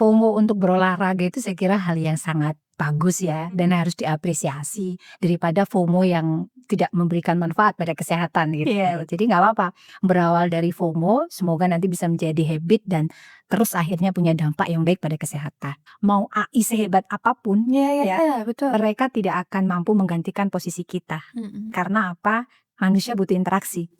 FOMO untuk berolahraga itu saya kira hal yang sangat bagus ya, dan harus diapresiasi daripada FOMO yang tidak memberikan manfaat pada kesehatan gitu. Iya. Jadi nggak apa-apa, berawal dari FOMO semoga nanti bisa menjadi habit dan terus akhirnya punya dampak yang baik pada kesehatan. Mau AI sehebat apapun ya, Betul. mereka tidak akan mampu menggantikan posisi kita. Karena apa? Manusia butuh interaksi.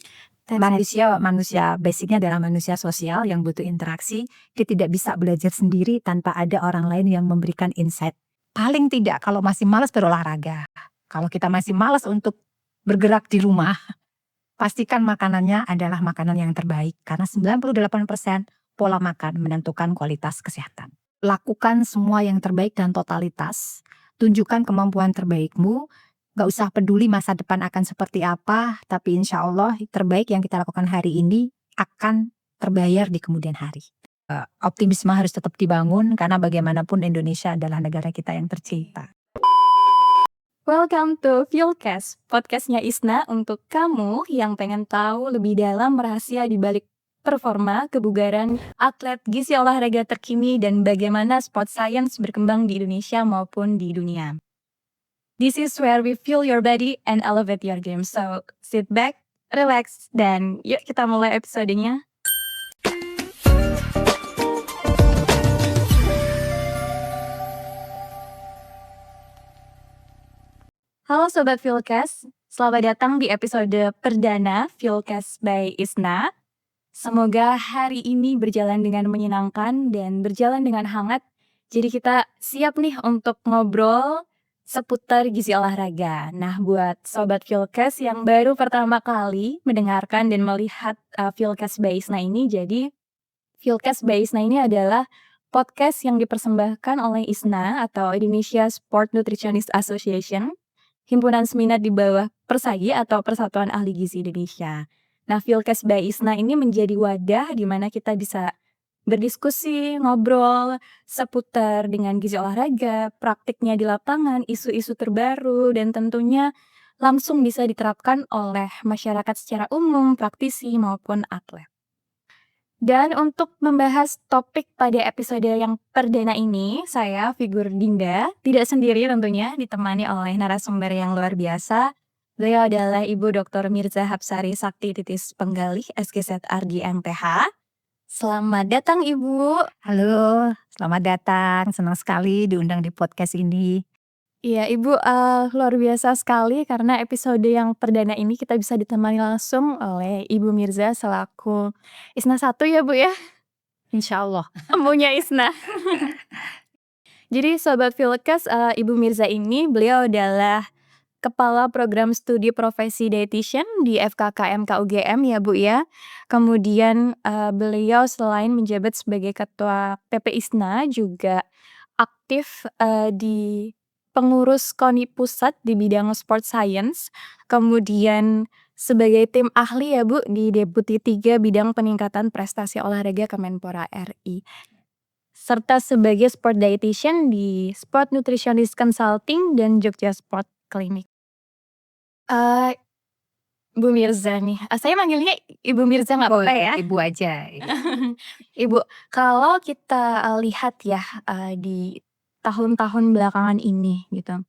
Manusia basicnya adalah manusia sosial yang butuh interaksi. Dia tidak bisa belajar sendiri tanpa ada orang lain yang memberikan insight. Paling tidak kalau masih malas berolahraga, kalau kita masih malas untuk bergerak di rumah, pastikan makanannya adalah makanan yang terbaik. Karena 98% pola makan menentukan kualitas kesehatan. Lakukan semua yang terbaik dan totalitas. Tunjukkan kemampuan terbaikmu. Gak usah peduli masa depan akan seperti apa, tapi insya Allah terbaik yang kita lakukan hari ini akan terbayar di kemudian hari. Optimisme harus tetap dibangun karena bagaimanapun Indonesia adalah negara kita yang tercinta. Welcome to Fuelcast, podcastnya Isna untuk kamu yang pengen tahu lebih dalam rahasia di balik performa, kebugaran, atlet, gizi olahraga terkini, dan bagaimana sport science berkembang di Indonesia maupun di dunia. This is where we fuel your body and elevate your game. So, sit back, relax, dan yuk kita mulai episodenya. Halo Sobat Fuelcast, selamat datang di episode perdana Fuelcast by Isna. Semoga hari ini berjalan dengan menyenangkan dan berjalan dengan hangat. Jadi kita siap nih untuk ngobrol seputar gizi olahraga. Nah, buat Sobat Fuelcast yang baru pertama kali mendengarkan dan melihat Fuelcast by Isna ini, jadi Fuelcast by Isna ini adalah podcast yang dipersembahkan oleh ISNA atau Indonesia Sport Nutritionist Association, himpunan seminat di bawah Persagi atau Persatuan Ahli Gizi Indonesia. Nah, Fuelcast by Isna ini menjadi wadah di mana kita bisa berdiskusi, ngobrol seputar dengan gizi olahraga, praktiknya di lapangan, isu-isu terbaru, dan tentunya langsung bisa diterapkan oleh masyarakat secara umum, praktisi maupun atlet. Dan untuk membahas topik pada episode yang perdana ini, saya Figur Dinda, tidak sendiri tentunya, ditemani oleh narasumber yang luar biasa. Beliau adalah Ibu Dr. Mirza Hapsari Sakti Titis Penggalih, SGZ Ardi MTH. Selamat datang Ibu. Halo, selamat datang. Senang sekali diundang di podcast ini. Iya Ibu, luar biasa sekali karena episode yang perdana ini kita bisa ditemani langsung oleh Ibu Mirza selaku Isna 1 ya Bu ya? Insya Allah. Empunya Isna. Jadi Sobat Fuelcast, Ibu Mirza ini beliau adalah Kepala Program Studi Profesi Dietitian di FKKM KUGM ya Bu ya. Kemudian beliau selain menjabat sebagai Ketua PP ISNA juga aktif di pengurus KONI Pusat di bidang Sport Science. Kemudian sebagai tim ahli ya Bu di Deputi 3 Bidang Peningkatan Prestasi Olahraga Kemenpora RI. Serta sebagai Sport Dietitian di Sport Nutritionist Consulting dan Jogja Sport Clinic. Bu Mirza nih, saya manggilnya Ibu Mirza nggak apa-apa ya? Ibu aja. Ibu, kalau kita lihat ya di tahun-tahun belakangan ini gitu,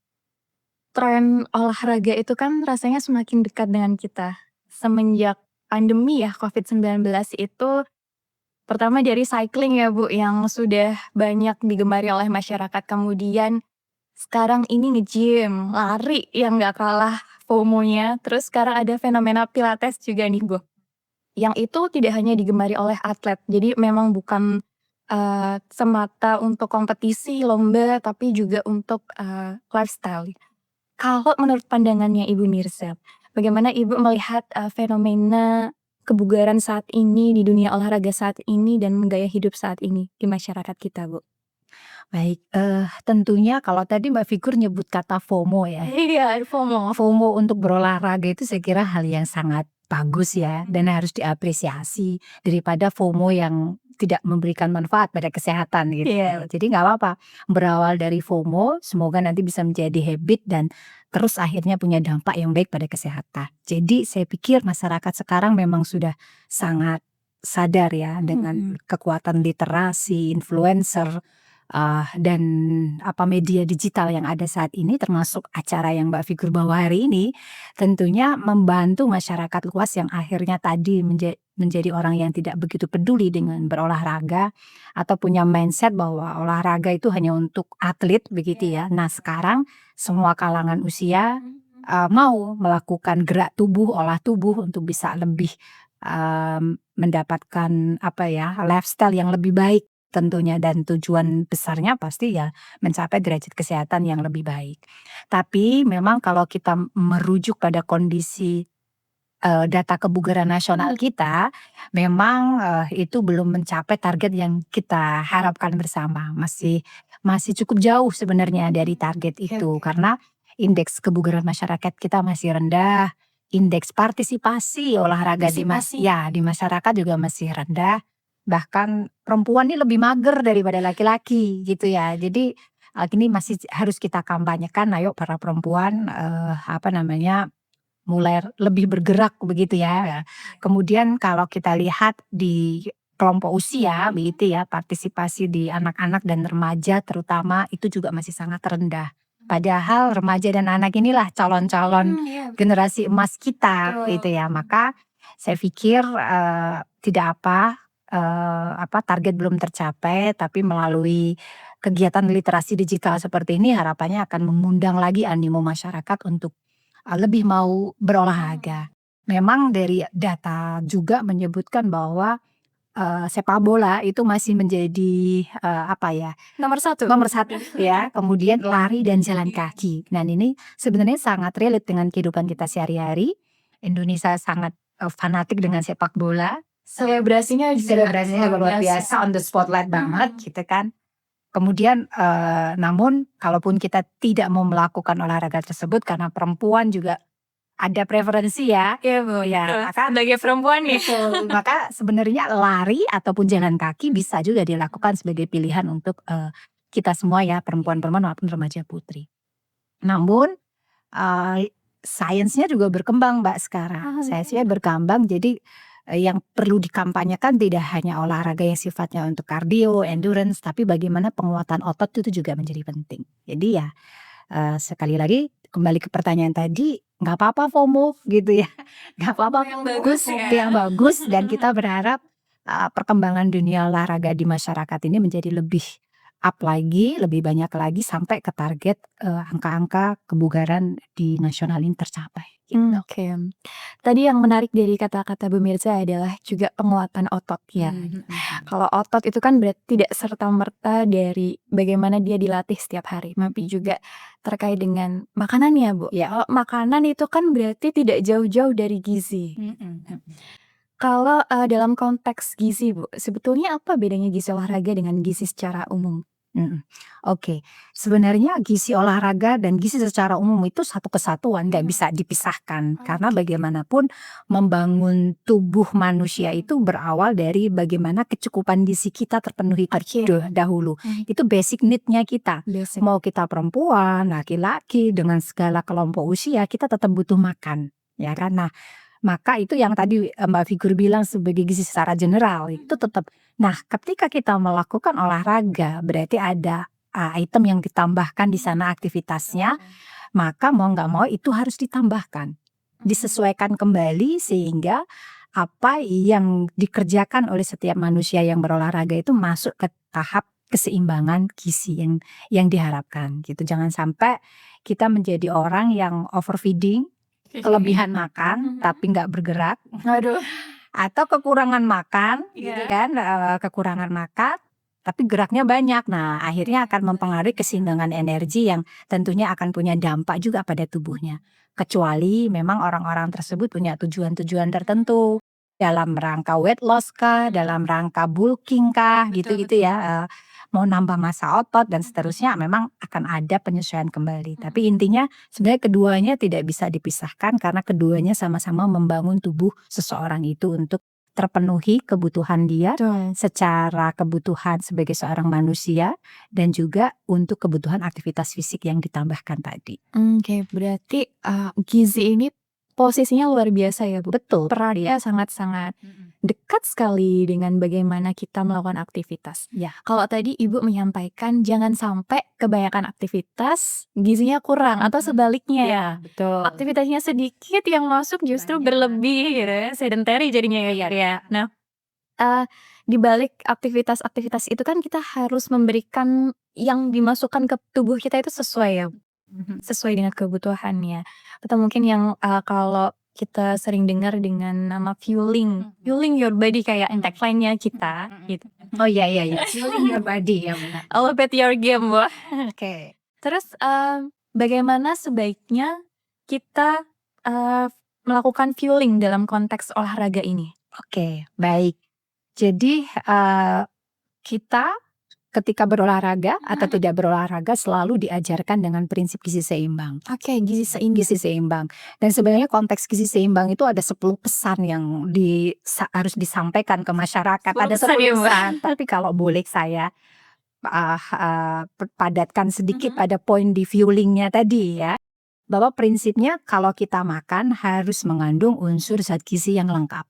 tren olahraga itu kan rasanya semakin dekat dengan kita. Semenjak pandemi ya COVID-19 itu, pertama dari cycling ya Bu, yang sudah banyak digemari oleh masyarakat. Kemudian sekarang ini nge-gym, lari yang gak kalah FOMO-nya. Terus sekarang ada fenomena pilates juga nih Bu, yang itu tidak hanya digemari oleh atlet. Jadi memang bukan semata untuk kompetisi, lomba, tapi juga untuk lifestyle. Kalau menurut pandangannya Ibu Mirza, bagaimana Ibu melihat fenomena kebugaran saat ini di dunia olahraga saat ini dan gaya hidup saat ini di masyarakat kita Bu? Baik, tentunya kalau tadi Mbak Figur nyebut kata FOMO ya. Iya, FOMO. FOMO untuk berolahraga itu saya kira hal yang sangat bagus ya, dan harus diapresiasi daripada FOMO yang tidak memberikan manfaat pada kesehatan gitu. Iya. Jadi nggak apa-apa, berawal dari FOMO semoga nanti bisa menjadi habit dan terus akhirnya punya dampak yang baik pada kesehatan. Jadi saya pikir masyarakat sekarang memang sudah sangat sadar ya dengan kekuatan literasi, influencer, dan media digital yang ada saat ini, termasuk acara yang Mbak Figur bawa hari ini, tentunya membantu masyarakat luas yang akhirnya tadi menjadi orang yang tidak begitu peduli dengan berolahraga atau punya mindset bahwa olahraga itu hanya untuk atlet begitu ya. Nah sekarang semua kalangan usia mau melakukan gerak tubuh, olah tubuh untuk bisa lebih mendapatkan lifestyle yang lebih baik tentunya, dan tujuan besarnya pasti ya mencapai derajat kesehatan yang lebih baik. Tapi memang kalau kita merujuk pada kondisi data kebugaran nasional kita, memang itu belum mencapai target yang kita harapkan bersama. Masih cukup jauh sebenarnya dari target itu, karena indeks kebugaran masyarakat kita masih rendah, indeks partisipasi olahraga di masyarakat juga masih rendah. Bahkan perempuan ini lebih mager daripada laki-laki gitu ya. Jadi ini masih harus kita kampanyekan, ayo para perempuan mulai lebih bergerak begitu ya. Kemudian kalau kita lihat di kelompok usia begitu ya, partisipasi di anak-anak dan remaja terutama itu juga masih sangat rendah. Padahal remaja dan anak inilah calon-calon generasi emas kita gitu ya. Maka saya pikir tidak target belum tercapai, tapi melalui kegiatan literasi digital seperti ini harapannya akan mengundang lagi animo masyarakat untuk lebih mau berolahraga. Memang dari data juga menyebutkan bahwa sepak bola itu masih menjadi Nomor satu ya. Kemudian lari dan jalan kaki. Dan ini sebenarnya sangat relate dengan kehidupan kita sehari-hari. Indonesia sangat fanatik dengan sepak bola. Selebrasinya luar biasa, on the spotlight banget gitu kan. Kemudian namun kalaupun kita tidak mau melakukan olahraga tersebut karena perempuan juga ada preferensi ya. Iya Bu, maka sebagai perempuan nih. Maka sebenarnya lari ataupun jalan kaki bisa juga dilakukan sebagai pilihan untuk kita semua ya, perempuan-perempuan maupun remaja putri. Namun sainsnya juga berkembang Mbak sekarang. Sainsnya berkembang, jadi yang perlu dikampanyekan tidak hanya olahraga yang sifatnya untuk kardio, endurance, tapi bagaimana penguatan otot itu juga menjadi penting. Jadi ya sekali lagi kembali ke pertanyaan tadi, nggak apa-apa FOMO gitu ya, nggak apa-apa yang bagus, dan kita berharap perkembangan dunia olahraga di masyarakat ini menjadi lebih up lagi, lebih banyak lagi sampai ke target angka-angka kebugaran di nasional ini tercapai. Oke. Tadi yang menarik dari kata-kata Bu Mirza adalah juga penguatan otot ya. Kalau otot itu kan berarti tidak serta-merta dari bagaimana dia dilatih setiap hari, tapi juga terkait dengan makanan ya Bu. Kalau makanan itu kan berarti tidak jauh-jauh dari gizi. Kalau dalam konteks gizi Bu, sebetulnya apa bedanya gizi olahraga dengan gizi secara umum? Oke, sebenarnya gizi olahraga dan gizi secara umum itu satu kesatuan, nggak bisa dipisahkan. Karena bagaimanapun membangun tubuh manusia itu berawal dari bagaimana kecukupan gizi kita terpenuhi dahulu. Itu basic need-nya kita. Mau kita perempuan, laki-laki, dengan segala kelompok usia, kita tetap butuh makan, ya kan? Nah, maka itu yang tadi Mbak Figur bilang sebagai gizi secara general itu tetap. Nah, ketika kita melakukan olahraga berarti ada item yang ditambahkan di sana aktivitasnya, maka mau nggak mau itu harus ditambahkan, disesuaikan kembali sehingga apa yang dikerjakan oleh setiap manusia yang berolahraga itu masuk ke tahap keseimbangan gizi yang diharapkan gitu. Jangan sampai kita menjadi orang yang overfeeding, kelebihan makan tapi nggak bergerak, atau kekurangan makan, gitu kan, kekurangan makan tapi geraknya banyak. Nah, akhirnya akan mempengaruhi keseimbangan energi yang tentunya akan punya dampak juga pada tubuhnya. Kecuali memang orang-orang tersebut punya tujuan-tujuan tertentu dalam rangka weight loss kah, dalam rangka bulking kah, gitu-gitu ya. Mau nambah massa otot dan seterusnya, memang akan ada penyesuaian kembali. Tapi intinya sebenarnya keduanya tidak bisa dipisahkan karena keduanya sama-sama membangun tubuh seseorang itu untuk terpenuhi kebutuhan dia secara kebutuhan sebagai seorang manusia dan juga untuk kebutuhan aktivitas fisik yang ditambahkan tadi. Oke, berarti gizi ini posisinya luar biasa ya Bu. Betul. Perannya sangat-sangat dekat sekali dengan bagaimana kita melakukan aktivitas. Ya. Kalau tadi Ibu menyampaikan jangan sampai kebanyakan aktivitas gizinya kurang atau sebaliknya. Ya, betul. Aktivitasnya sedikit yang masuk justru Banyak. berlebih gitu ya, sedentary jadinya ya. Nah, di balik aktivitas-aktivitas itu kan kita harus memberikan yang dimasukkan ke tubuh kita itu sesuai ya, sesuai dengan kebutuhannya. Atau mungkin yang kalau kita sering dengar dengan nama fueling your body kayak tagline-nya kita gitu. Oh iya, fueling your body ya benar. Elevate your game, Bu. Oke. Terus bagaimana sebaiknya kita melakukan fueling dalam konteks olahraga ini? Oke, baik. Jadi kita ketika berolahraga atau tidak berolahraga selalu diajarkan dengan prinsip gizi seimbang. Oke, gizi Gizi seimbang. Dan sebenarnya konteks gizi seimbang itu ada 10 pesan yang harus disampaikan ke masyarakat. 10 Ada pesan 10 ya, Mbak? pesan. Tapi kalau boleh saya padatkan sedikit pada poin di fuelingnya tadi ya. Bahwa prinsipnya kalau kita makan harus mengandung unsur zat gizi yang lengkap.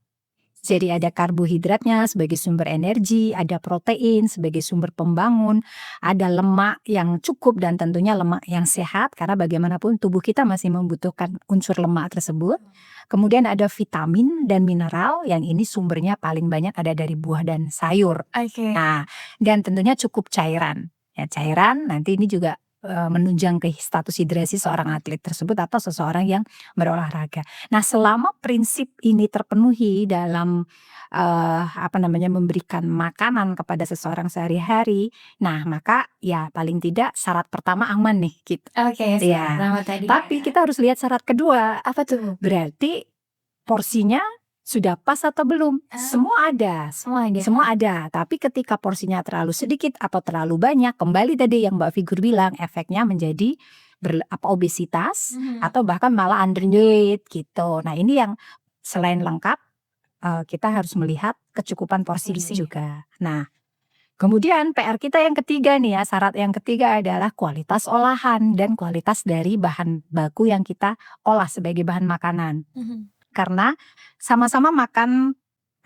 Jadi ada karbohidratnya sebagai sumber energi, ada protein sebagai sumber pembangun, ada lemak yang cukup dan tentunya lemak yang sehat karena bagaimanapun tubuh kita masih membutuhkan unsur lemak tersebut. Kemudian ada vitamin dan mineral yang ini sumbernya paling banyak ada dari buah dan sayur. Oke. Nah, dan tentunya cukup cairan. Ya, cairan nanti ini juga menunjang ke status hidrasi seorang atlet tersebut atau seseorang yang berolahraga. Nah, selama prinsip ini terpenuhi dalam memberikan makanan kepada seseorang sehari-hari, nah maka ya paling tidak syarat pertama aman nih gitu. Oke, Ya. selamat tadi. Tapi kita harus lihat syarat kedua. Apa tuh? Berarti porsinya sudah pas atau belum? Semua ada. Semua ada, tapi ketika porsinya terlalu sedikit atau terlalu banyak, kembali tadi yang Mbak Figur bilang, efeknya menjadi obesitas atau bahkan malah underweight gitu. Nah, ini yang selain lengkap, kita harus melihat kecukupan porsi juga. Nah, kemudian PR kita yang ketiga nih ya, syarat yang ketiga adalah kualitas olahan dan kualitas dari bahan baku yang kita olah sebagai bahan makanan. Karena sama-sama makan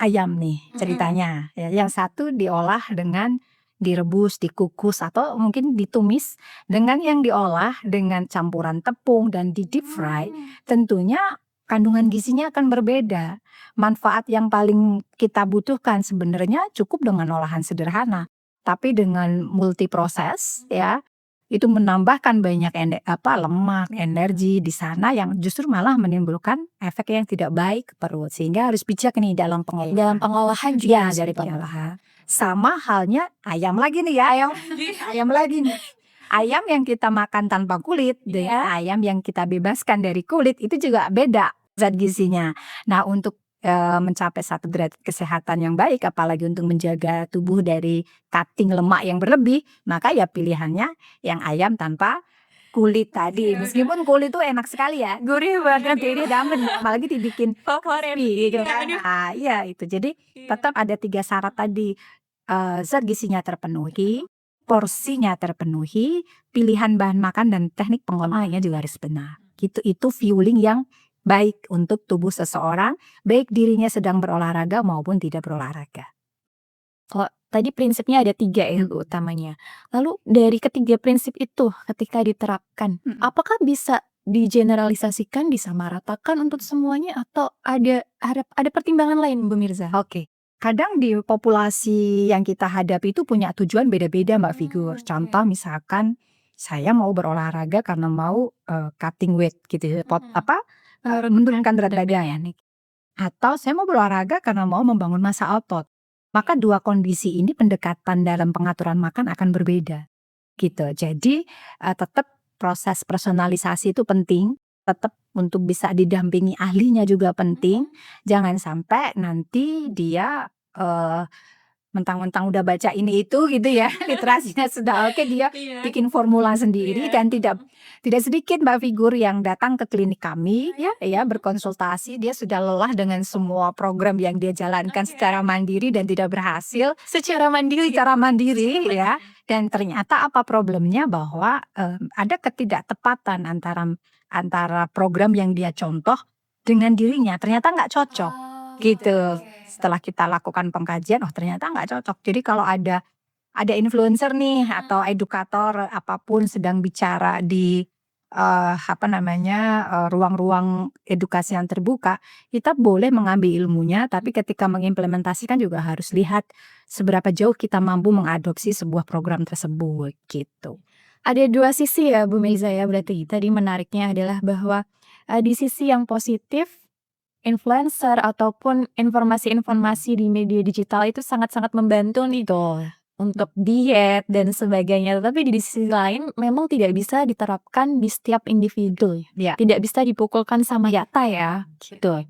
ayam nih ceritanya. Ya, yang satu diolah dengan direbus, dikukus atau mungkin ditumis, dengan yang diolah dengan campuran tepung dan di deep fry, tentunya kandungan gizinya akan berbeda. Manfaat yang paling kita butuhkan sebenarnya cukup dengan olahan sederhana, tapi dengan multiproses ya, itu menambahkan banyak lemak, energi di sana yang justru malah menimbulkan efek yang tidak baik ke perut. Sehingga harus bijak nih dalam pengolahan. Dalam pengolahan juga dari pengolahan. Sama halnya ayam lagi nih ya, ayam lagi nih. Ayam yang kita makan tanpa kulit, dengan ayam yang kita bebaskan dari kulit itu juga beda zat gizinya. Nah, untuk mencapai satu derajat kesehatan yang baik, apalagi untuk menjaga tubuh dari cutting lemak yang berlebih, maka ya pilihannya yang ayam tanpa kulit tadi. Meskipun kulit itu enak sekali ya, gurih banget, ini damen, apalagi dibikin crispy gitu kan. Nah, iya itu. Jadi tetap ada 3 syarat tadi, zat gizinya terpenuhi, porsinya terpenuhi, pilihan bahan makan dan teknik pengolahannya juga harus benar. Gitu, itu fueling yang baik untuk tubuh seseorang, baik dirinya sedang berolahraga maupun tidak berolahraga. Kalau tadi prinsipnya ada 3 ya utamanya. Lalu dari ketiga prinsip itu ketika diterapkan, apakah bisa digeneralisasikan, disamaratakan untuk semuanya atau ada pertimbangan lain Bu Mirza? Oke. Kadang di populasi yang kita hadapi itu punya tujuan beda-beda Mbak Figur. Contoh misalkan saya mau berolahraga karena mau cutting weight gitu, menurunkan berat badan. Atau saya mau berolahraga karena mau membangun massa otot. Maka 2 kondisi ini pendekatan dalam pengaturan makan akan berbeda. Gitu. Jadi tetap proses personalisasi itu penting, tetap untuk bisa didampingi ahlinya juga penting. Jangan sampai nanti dia mentang-mentang udah baca ini itu gitu ya, literasinya sudah oke, dia bikin formula sendiri. Dan tidak sedikit Mbak Figur yang datang ke klinik kami ya berkonsultasi, dia sudah lelah dengan semua program yang dia jalankan secara mandiri dan tidak berhasil secara mandiri ya. Dan ternyata apa problemnya, bahwa ada ketidaktepatan antara program yang dia contoh dengan dirinya ternyata nggak cocok gitu. Oke. Setelah kita lakukan pengkajian, oh ternyata nggak cocok. Jadi kalau ada influencer nih atau edukator apapun sedang bicara di ruang-ruang edukasi yang terbuka, kita boleh mengambil ilmunya, tapi ketika mengimplementasikan juga harus lihat seberapa jauh kita mampu mengadopsi sebuah program tersebut gitu. Ada 2 sisi ya Bu Meiza ya, berarti tadi menariknya adalah bahwa, di sisi yang positif, influencer ataupun informasi-informasi di media digital itu sangat-sangat membantu nih Betul. untuk diet dan sebagainya. Tapi di sisi lain memang tidak bisa diterapkan di setiap individu ya. Ya, Tidak bisa dipukulkan sama rata ya. betul.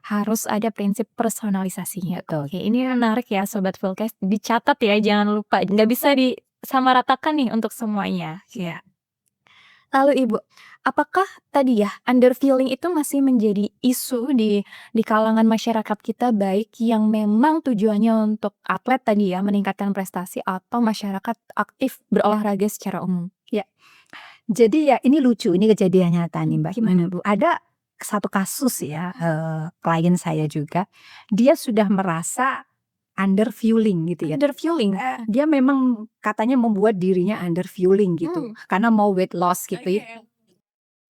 Harus ada prinsip personalisasinya. Betul. Oke, ini menarik ya Sobat Fullcast, dicatat ya jangan lupa, nggak bisa disamaratakan nih untuk semuanya. Ya. Lalu Ibu, apakah tadi ya underfeeling itu masih menjadi isu di kalangan masyarakat kita, baik yang memang tujuannya untuk atlet tadi ya, meningkatkan prestasi, atau masyarakat aktif berolahraga secara umum? Jadi ya ini lucu, ini kejadian nyata nih Mbak. Gimana Bu? Ada satu kasus ya, klien saya juga, dia sudah merasa underfueling gitu ya. Underfueling? Dia memang katanya membuat dirinya underfueling gitu, karena mau weight loss gitu ya.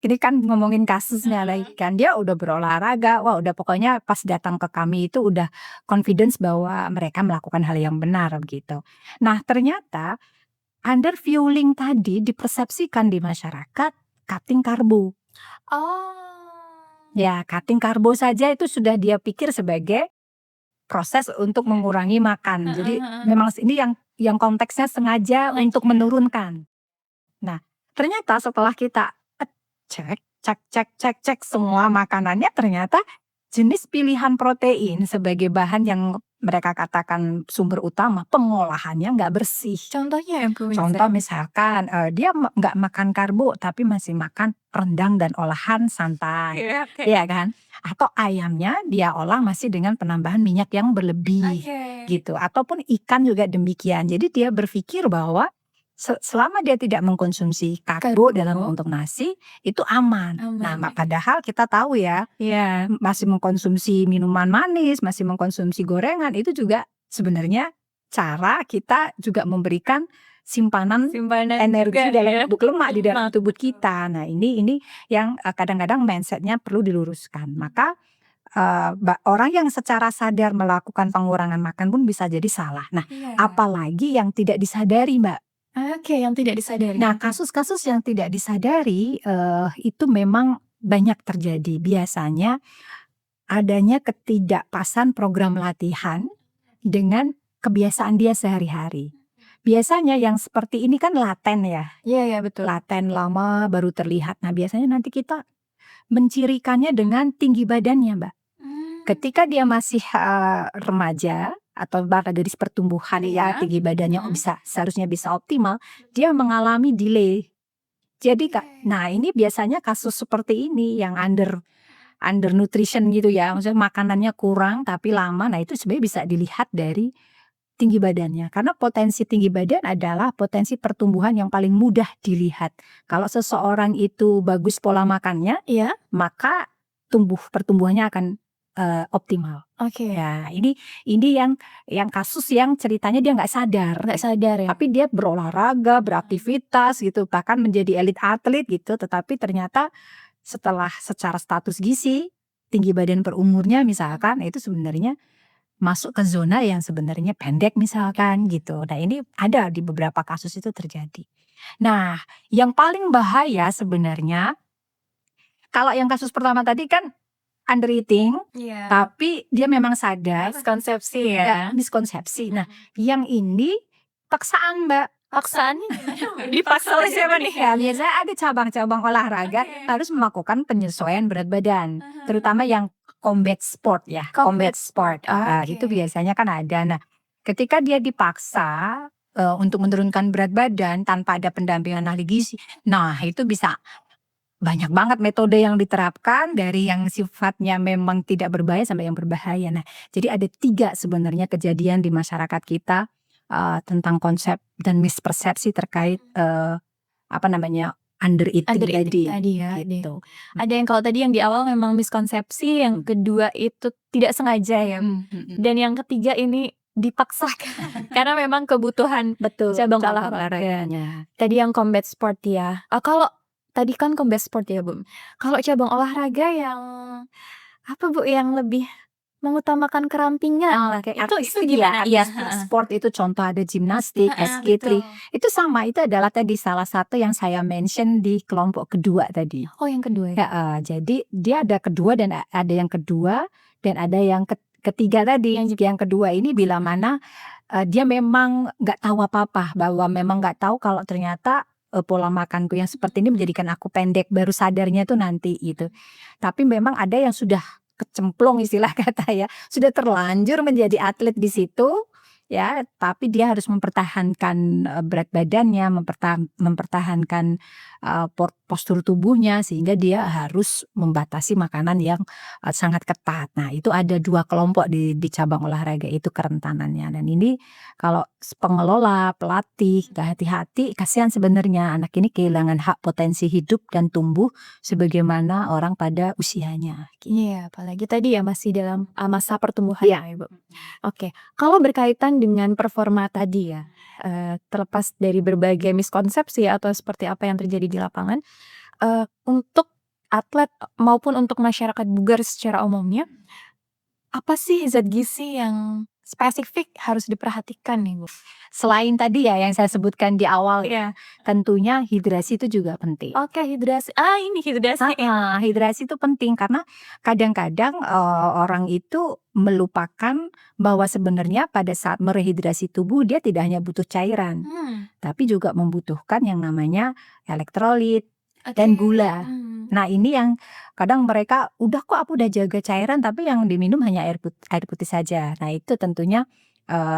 Ini kan ngomongin kasusnya lagi kan, dia udah berolahraga, wah udah pokoknya pas datang ke kami itu udah confidence bahwa mereka melakukan hal yang benar gitu. Nah ternyata underfueling tadi dipersepsikan di masyarakat cutting karbo. Oh. Ya, cutting karbo saja itu sudah dia pikir sebagai proses untuk mengurangi makan. Jadi memang ini yang konteksnya sengaja untuk menurunkan. Nah, ternyata setelah kita cek semua makanannya, ternyata jenis pilihan protein sebagai bahan yang mereka katakan sumber utama, pengolahannya nggak bersih. Contohnya ya Bu? Contoh misalkan dia nggak makan karbo tapi masih makan rendang dan olahan santai, ya kan? Atau ayamnya dia olah masih dengan penambahan minyak yang berlebih, gitu. Ataupun ikan juga demikian. Jadi dia berpikir bahwa selama dia tidak mengkonsumsi karbo dalam bentuk nasi itu aman. Nah, padahal kita tahu ya, masih mengkonsumsi minuman manis, masih mengkonsumsi gorengan, itu juga sebenarnya cara kita juga memberikan simpanan energi dalam bentuk lemak di dalam tubuh kita. Nah, ini yang kadang-kadang mindsetnya perlu diluruskan. Maka orang yang secara sadar melakukan pengurangan makan pun bisa jadi salah. Nah, apalagi yang tidak disadari, Mbak. Oke, yang tidak disadari. Nah, kasus-kasus yang tidak disadari itu memang banyak terjadi. Biasanya adanya ketidakpasan program latihan dengan kebiasaan dia sehari-hari. Biasanya yang seperti ini kan laten ya. Iya, betul. Laten lama baru terlihat. Nah, biasanya nanti kita mencirikannya dengan tinggi badannya, Mbak. Ketika dia masih remaja atau pada gadis pertumbuhan ya, tinggi badannya seharusnya bisa optimal, dia mengalami delay. Jadi nah ini biasanya kasus seperti ini yang undernutrition gitu ya, maksudnya makanannya kurang tapi lama. Nah itu sebenarnya bisa dilihat dari tinggi badannya, karena potensi tinggi badan adalah potensi pertumbuhan yang paling mudah dilihat. Kalau seseorang itu bagus pola makannya, maka pertumbuhannya akan optimal. Ya, ini yang kasus yang ceritanya dia nggak sadar ya. Tapi dia berolahraga, beraktivitas gitu, bahkan menjadi elit atlet gitu, tetapi ternyata setelah secara status gizi, tinggi badan per umurnya misalkan, itu sebenarnya masuk ke zona yang sebenarnya pendek misalkan gitu. Nah, ini ada di beberapa kasus itu terjadi. Nah, yang paling bahaya sebenarnya kalau yang kasus pertama tadi kan under eating, tapi dia memang sadar. Miskonsepsi ya. Miskonsepsi. Nah, yang ini paksaan, Mbak. Paksaan? Dipaksa oleh siapa nih? Ya, biasanya ada cabang-cabang olahraga harus melakukan penyesuaian berat badan, terutama yang combat sport ya. Combat sport. Itu biasanya kan ada. Nah, ketika dia dipaksa untuk menurunkan berat badan tanpa ada pendampingan ahli gizi, nah itu bisa banyak banget metode yang diterapkan, dari yang sifatnya memang tidak berbahaya sampai yang berbahaya. Nah, jadi ada 3 sebenarnya kejadian di masyarakat kita tentang konsep dan mispersepsi terkait under eating Undereating tadi tadi ya, gitu. Ada yang kalau tadi yang di awal memang miskonsepsi, yang kedua itu tidak sengaja ya, dan yang ketiga ini dipaksakan karena memang kebutuhan Betul, cabang cabang olahraganya. olahraganya. Tadi yang combat sport ya. Kalau tadi kan combat sport ya, Bu. Kalau cabang olahraga yang apa, Bu, yang lebih mengutamakan kerampingan Kayak itu artistik gimana? ya, sport itu contoh ada gimnastik, skateboarding. Itu sama, itu adalah tadi salah satu yang saya mention di kelompok kedua tadi. Oh, yang kedua ya? Jadi dia ada kedua dan ada yang kedua dan ada yang ketiga tadi. Yang kedua ini bila mana dia memang nggak tahu apa-apa, bahwa memang nggak tahu kalau ternyata pola makanku yang seperti ini menjadikan aku pendek, baru sadarnya tuh nanti gitu. Tapi memang ada yang sudah kecemplung istilah kata ya, sudah terlanjur menjadi atlet di situ ya, tapi dia harus mempertahankan berat badannya, mempertahankan postur tubuhnya, sehingga dia harus membatasi makanan yang sangat ketat. Nah, itu ada 2 kelompok di cabang olahraga itu kerentanannya, dan ini kalau pengelola, pelatih nggak hati-hati, kasihan sebenarnya anak ini kehilangan hak potensi hidup dan tumbuh sebagaimana orang pada usianya. Iya, apalagi tadi ya masih dalam masa pertumbuhan ya, Ibu. Oke, kalau berkaitan dengan performa tadi ya, terlepas dari berbagai miskonsepsi atau seperti apa yang terjadi di lapangan, untuk atlet maupun untuk masyarakat bugar secara umumnya, apa sih zat gizi yang spesifik harus diperhatikan nih, Bu? Selain tadi ya yang saya sebutkan di awal, Iya. tentunya hidrasi itu juga penting. Oke, hidrasi. Ini hidrasi. Hidrasi itu penting karena kadang-kadang orang itu melupakan bahwa sebenarnya pada saat merehidrasi tubuh dia tidak hanya butuh cairan, tapi juga membutuhkan yang namanya elektrolit dan gula. Nah, ini yang kadang mereka udah kok aku udah jaga cairan, tapi yang diminum hanya air putih saja. Nah, itu tentunya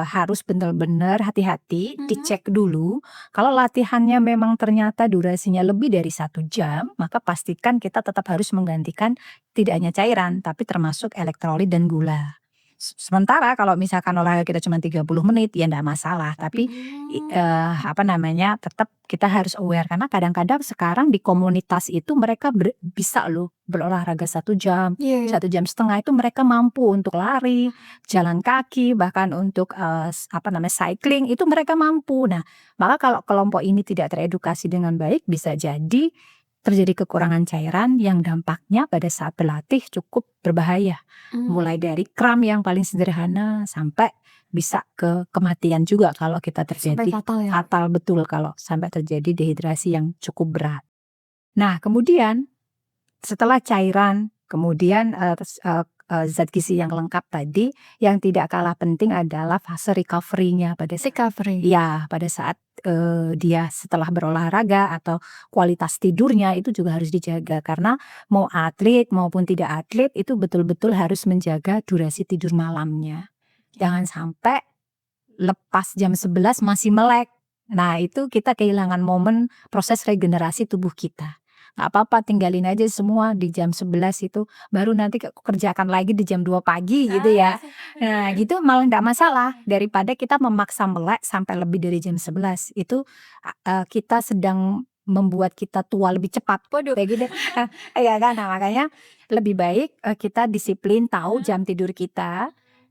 harus benar-benar hati-hati, dicek dulu. Kalau latihannya memang ternyata durasinya lebih dari 1 jam, maka pastikan kita tetap harus menggantikan tidak hanya cairan, tapi termasuk elektrolit dan gula. Sementara kalau misalkan olahraga kita cuma 30 menit, ya enggak masalah. Tapi tetap kita harus aware, karena kadang-kadang sekarang di komunitas itu mereka bisa loh berolahraga 1 jam, 1,5 jam itu mereka mampu untuk lari, jalan kaki, bahkan untuk cycling itu mereka mampu. Nah, maka kalau kelompok ini tidak teredukasi dengan baik, bisa jadi terjadi kekurangan cairan yang dampaknya pada saat berlatih cukup berbahaya. Mulai dari kram yang paling sederhana sampai bisa ke kematian juga kalau kita terjadi fatal, betul kalau sampai terjadi dehidrasi yang cukup berat. Nah, kemudian setelah cairan, kemudian zat gizi yang lengkap tadi, yang tidak kalah penting adalah fase recovery-nya pada saat dia setelah berolahraga, atau kualitas tidurnya itu juga harus dijaga, karena mau atlet maupun tidak atlet itu betul-betul harus menjaga durasi tidur malamnya. Jangan sampai lepas jam 11 masih melek. Nah, itu kita kehilangan momen proses regenerasi tubuh kita. Nggak apa-apa, tinggalin aja semua di jam 11 itu, baru nanti kerjakan lagi di jam 2 pagi gitu ya. Nah, gitu malah nggak masalah, daripada kita memaksa melek sampai lebih dari jam 11. Itu kita sedang membuat kita tua lebih cepat. Kayak gitu. Iya kan, nah makanya lebih baik kita disiplin, tahu jam tidur kita.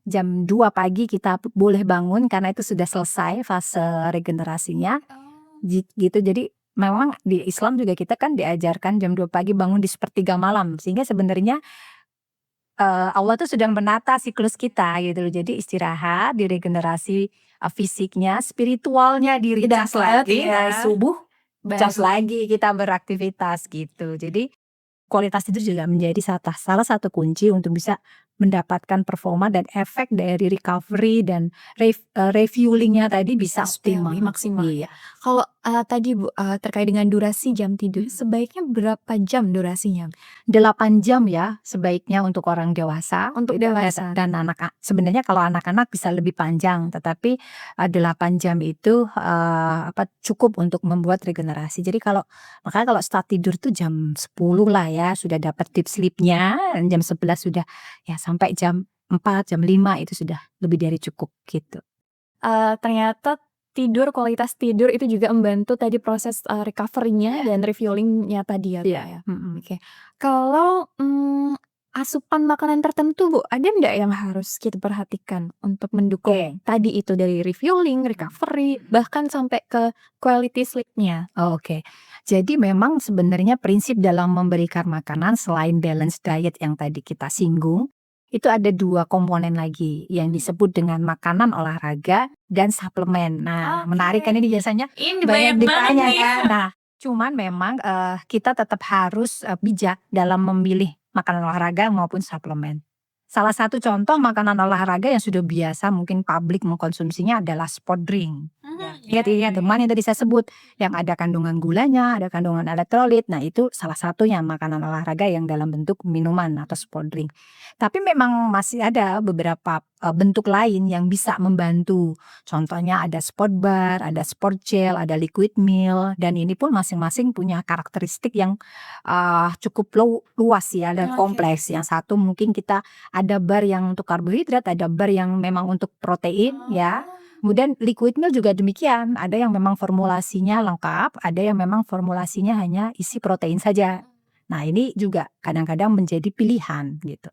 Jam 2 pagi kita boleh bangun karena itu sudah selesai fase regenerasinya. Gitu, jadi memang di Islam juga kita kan diajarkan jam 2 pagi bangun di sepertiga malam, sehingga sebenarnya Allah tuh sedang menata siklus kita gitu loh. Jadi istirahat, diregenerasi fisiknya, spiritualnya di-recharge lagi, subuh cas lagi kita beraktivitas gitu. Jadi kualitas tidur juga menjadi salah satu kunci untuk bisa mendapatkan performa dan efek dari recovery dan refuelingnya tadi bisa optimal, maksimal. Iya. Kalau tadi Bu, terkait dengan durasi jam tidur, sebaiknya berapa jam durasinya? 8 jam ya sebaiknya untuk orang dewasa. Untuk dewasa. Dan sebenarnya kalau anak-anak bisa lebih panjang, tetapi 8 jam itu cukup untuk membuat regenerasi. Jadi makanya kalau start tidur tuh jam 10 lah ya, sudah dapat deep sleep-nya, dan jam 11 sudah ya sampai jam 4, jam 5 itu sudah lebih dari cukup gitu. Ternyata tidur, kualitas tidur itu juga membantu tadi proses, recovery-nya dan refueling-nya tadi ya, Kak, ya? Oke. Kalau, asupan makanan tertentu, Bu, ada ndak yang harus kita perhatikan untuk mendukung tadi itu dari refueling, recovery, bahkan sampai ke quality sleep-nya? Oke. Jadi memang sebenarnya prinsip dalam memberikan makanan selain balance diet yang tadi kita singgung, itu ada 2 komponen lagi yang disebut dengan makanan olahraga dan suplemen. Nah, menarik kan ini biasanya Ini banyak banyak banget ditanya nih. kan. Nah, cuman memang, kita tetap harus, bijak dalam memilih makanan olahraga maupun suplemen. Salah satu contoh makanan olahraga yang sudah biasa mungkin publik mengkonsumsinya adalah sport drink. Ingat teman yang tadi saya sebut, yang ada kandungan gulanya, ada kandungan elektrolit. Nah, itu salah satunya makanan olahraga yang dalam bentuk minuman atau sport drink. Tapi memang masih ada beberapa bentuk lain yang bisa membantu. Contohnya ada sport bar, ada sport gel, ada liquid meal, dan ini pun masing-masing punya karakteristik yang cukup luas ya dan kompleks. Yang satu mungkin kita ada bar yang untuk karbohidrat, ada bar yang memang untuk protein ya. Kemudian liquid meal juga demikian, ada yang memang formulasinya lengkap, ada yang memang formulasinya hanya isi protein saja. Nah, ini juga kadang-kadang menjadi pilihan gitu.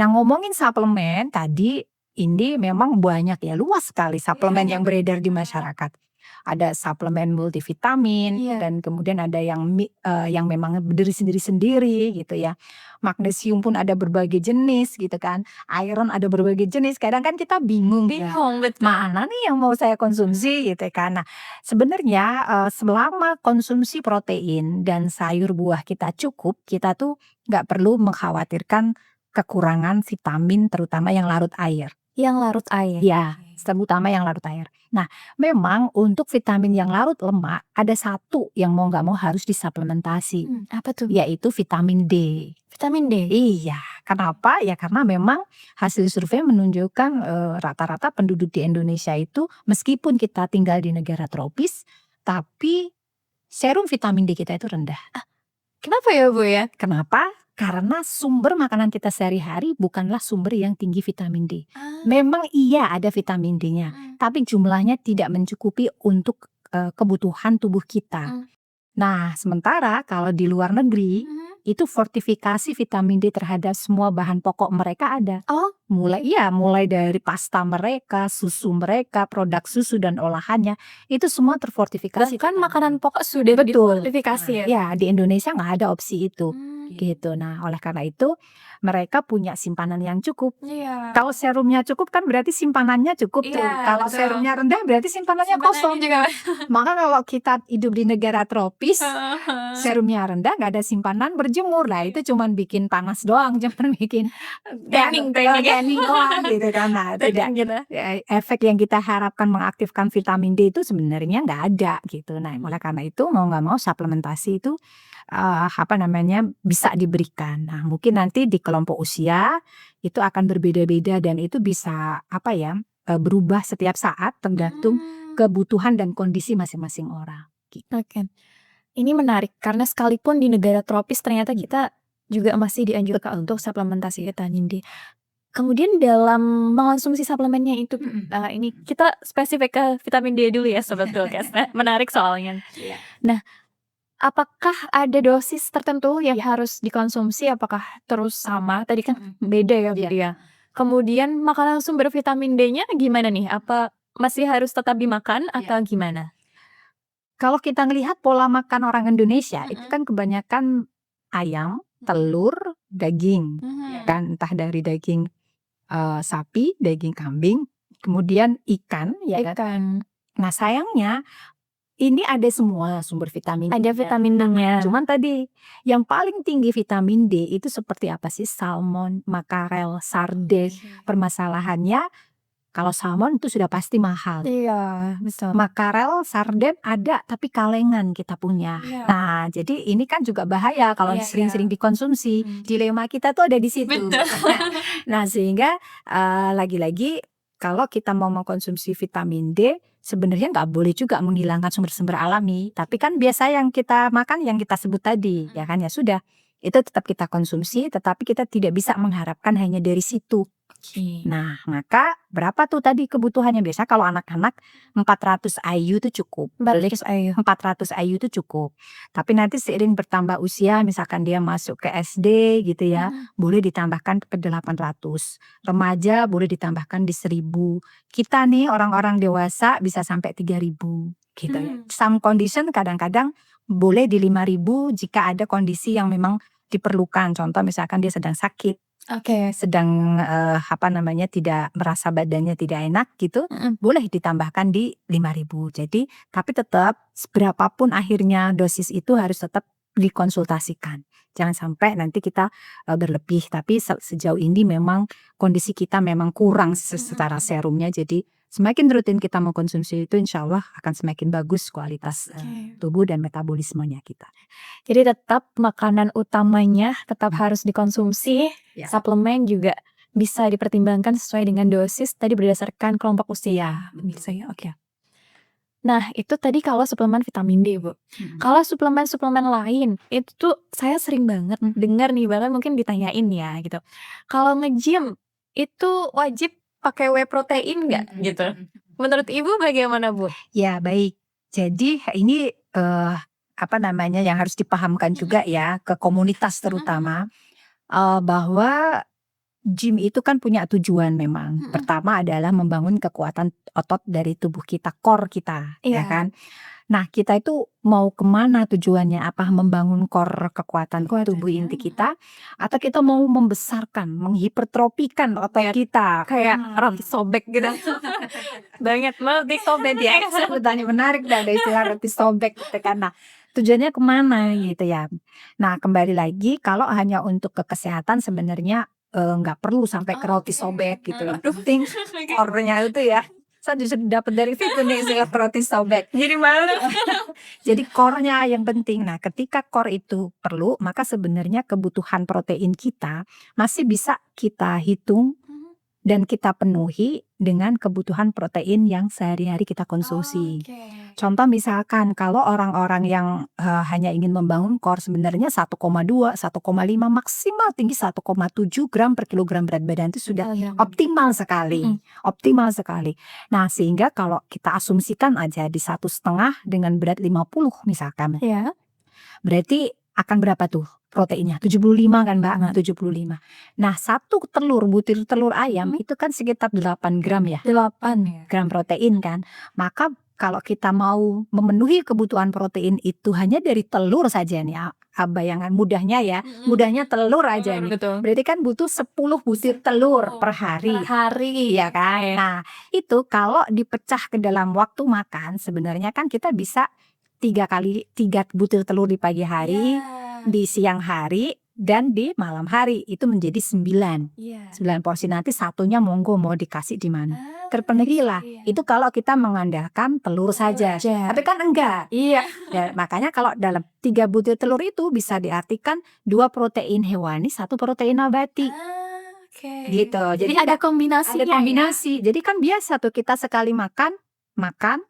Nah, ngomongin suplemen tadi, ini memang banyak ya, luas sekali suplemen yang beredar di masyarakat. Ada suplemen multivitamin dan kemudian ada yang yang memang berdiri sendiri-sendiri gitu ya. Magnesium pun ada berbagai jenis gitu kan. Iron ada berbagai jenis. Kadang kan kita bingung ya. Betul. Mana nih yang mau saya konsumsi gitu kan. Nah, sebenarnya selama konsumsi protein dan sayur buah kita cukup, kita tuh nggak perlu mengkhawatirkan kekurangan vitamin terutama yang larut air. Yang larut air? Ya, terutama yang larut air. Nah, memang untuk vitamin yang larut lemak ada satu yang mau nggak mau harus disuplementasi, Apa tuh? yaitu vitamin D. Vitamin D? Iya, kenapa? Ya karena memang hasil survei menunjukkan rata-rata penduduk di Indonesia itu meskipun kita tinggal di negara tropis, tapi serum vitamin D kita itu rendah. Kenapa ya, Bu, ya? Kenapa? Karena sumber makanan kita sehari-hari bukanlah sumber yang tinggi vitamin D. Memang iya ada vitamin D-nya, tapi jumlahnya tidak mencukupi untuk kebutuhan tubuh kita. Nah, sementara kalau di luar negeri, itu fortifikasi vitamin D terhadap semua bahan pokok mereka ada. Mulai dari pasta mereka, susu mereka, produk susu dan olahannya, itu semua terfortifikasi. Bahkan makanan pokok sudah Betul. difortifikasi ya? Ya, di Indonesia nggak ada opsi itu. Gitu. Nah, oleh karena itu mereka punya simpanan yang cukup. Kalau serumnya cukup kan berarti simpanannya cukup tuh. Kalau serumnya rendah berarti simpanannya kosong. Maka kalau kita hidup di negara tropis, serumnya rendah, nggak ada simpanan, berjemur lah itu cuman bikin panas doang, cuman bikin Tanning doang gitu kan. Nah, tidak efek yang kita harapkan mengaktifkan vitamin D itu sebenarnya nggak ada gitu. Nah, oleh karena itu mau nggak mau suplementasi itu bisa diberikan. Nah, mungkin nanti di kelompok usia itu akan berbeda-beda dan itu bisa berubah setiap saat tergantung kebutuhan dan kondisi masing-masing orang. Oke. Ini menarik karena sekalipun di negara tropis ternyata kita juga masih dianjurkan untuk suplementasi vitamin D. Kemudian dalam mengonsumsi suplemennya itu, ini kita spesifik ke vitamin D dulu ya Sobat Philcast, menarik soalnya. Nah, apakah ada dosis tertentu yang harus dikonsumsi? Apakah terus sama? Tadi kan beda ya, Bu, ya. Kemudian makanan sumber vitamin D-nya gimana nih? Apa masih harus tetap dimakan atau gimana? Kalau kita ngelihat pola makan orang Indonesia itu kan kebanyakan ayam, telur, daging, kan entah dari daging sapi, daging kambing, kemudian ikan, ya kan. Nah, sayangnya ini ada semua sumber vitamin. Ada vitamin D-nya. Cuman tadi yang paling tinggi vitamin D itu seperti apa sih? Salmon, makarel, sarden. Permasalahannya kalau salmon itu sudah pasti mahal. Iya, betul. Makarel, sarden ada tapi kalengan kita punya. Nah, jadi ini kan juga bahaya kalau sering-sering dikonsumsi. Dilema kita tuh ada di situ. Nah, sehingga lagi-lagi kalau kita mau mengkonsumsi vitamin D, sebenarnya nggak boleh juga menghilangkan sumber-sumber alami. Tapi kan biasa yang kita makan yang kita sebut tadi, ya kan, ya sudah. itu tetap kita konsumsi, tetapi kita tidak bisa mengharapkan hanya dari situ. Nah, maka berapa tuh tadi kebutuhannya? Biasa kalau anak-anak 400 IU itu cukup. 400 IU. 400 IU itu cukup. Tapi nanti seiring bertambah usia, misalkan dia masuk ke SD gitu ya, boleh ditambahkan ke 800. Remaja boleh ditambahkan di 1000. Kita nih orang-orang dewasa bisa sampai 3000 gitu ya. Some condition kadang-kadang boleh di 5000 jika ada kondisi yang memang diperlukan. Contoh misalkan dia sedang sakit, sedang tidak merasa badannya tidak enak gitu, boleh ditambahkan di 5000. Jadi tapi tetap berapapun akhirnya dosis itu harus tetap dikonsultasikan. Jangan sampai nanti kita berlebih. Tapi sejauh ini memang kondisi kita memang kurang secara serumnya. Jadi semakin rutin kita mengkonsumsi itu, insya Allah akan semakin bagus kualitas tubuh dan metabolismenya kita. Jadi tetap makanan utamanya tetap harus dikonsumsi, Ya. suplemen juga bisa dipertimbangkan sesuai dengan dosis tadi berdasarkan kelompok usia. Oke. Nah, itu tadi kalau suplemen vitamin D, Bu. Kalau suplemen-suplemen lain, itu tuh saya sering banget dengar nih, bahkan mungkin ditanyain ya gitu. Kalau nge-gym itu wajib pakai whey protein nggak gitu? Menurut Ibu bagaimana, Bu? Ya, baik. Jadi ini yang harus dipahamkan juga ya ke komunitas terutama, bahwa gym itu kan punya tujuan memang. Pertama adalah membangun kekuatan otot dari tubuh kita, core kita, ya kan. Nah, kita itu mau kemana tujuannya? Apa membangun core kekuatan tubuh inti kita, atau kita mau membesarkan, menghipertrofikan otot kita? Kayak roti sobek gitu. Banget roti sobek Ya, sebutannya menarik dah, ada istilah roti sobek gitu kan. Nah, tujuannya kemana gitu ya. Nah, kembali lagi kalau hanya untuk kesehatan sebenarnya nggak perlu sampai ke roti sobek gitu. Penting core-nya itu ya. Saya justru dapat dari situ nih istilah roti sobek. Jadi malu. Jadi core-nya yang penting. Nah, ketika core itu perlu, maka sebenarnya kebutuhan protein kita masih bisa kita hitung dan kita penuhi dengan kebutuhan protein yang sehari-hari kita konsumsi. Contoh misalkan kalau orang-orang yang hanya ingin membangun core, sebenarnya 1,2, 1,5 maksimal tinggi 1,7 gram per kilogram berat badan itu sudah optimal sekali. Optimal sekali. Nah, sehingga kalau kita asumsikan aja di 1,5 dengan berat 50 misalkan. Ya. Berarti akan berapa tuh proteinnya? 75 kan Mbak? 75. Nah, satu butir telur ayam itu kan sekitar 8 gram ya. 8 gram protein kan. Maka kalau kita mau memenuhi kebutuhan protein itu hanya dari telur saja nih, bayangan mudahnya ya. Mudahnya telur aja nih. Betul. Berarti kan butuh 10 butir telur per hari. Ya kan. Nah, itu kalau dipecah ke dalam waktu makan, sebenarnya kan kita bisa 3 butir telur di pagi hari, di siang hari, dan di malam hari. Itu menjadi 9 porsi. Nanti satunya monggo mau dikasih di mana, terpenuhilah. Itu kalau kita mengandalkan telur saja. Tapi kan enggak. Ya, makanya kalau dalam 3 butir telur itu bisa diartikan 2 protein hewani, 1 protein nabati. Gitu. Jadi ada kombinasi. Ada kombinasi. Jadi kan biasa tuh kita sekali makan,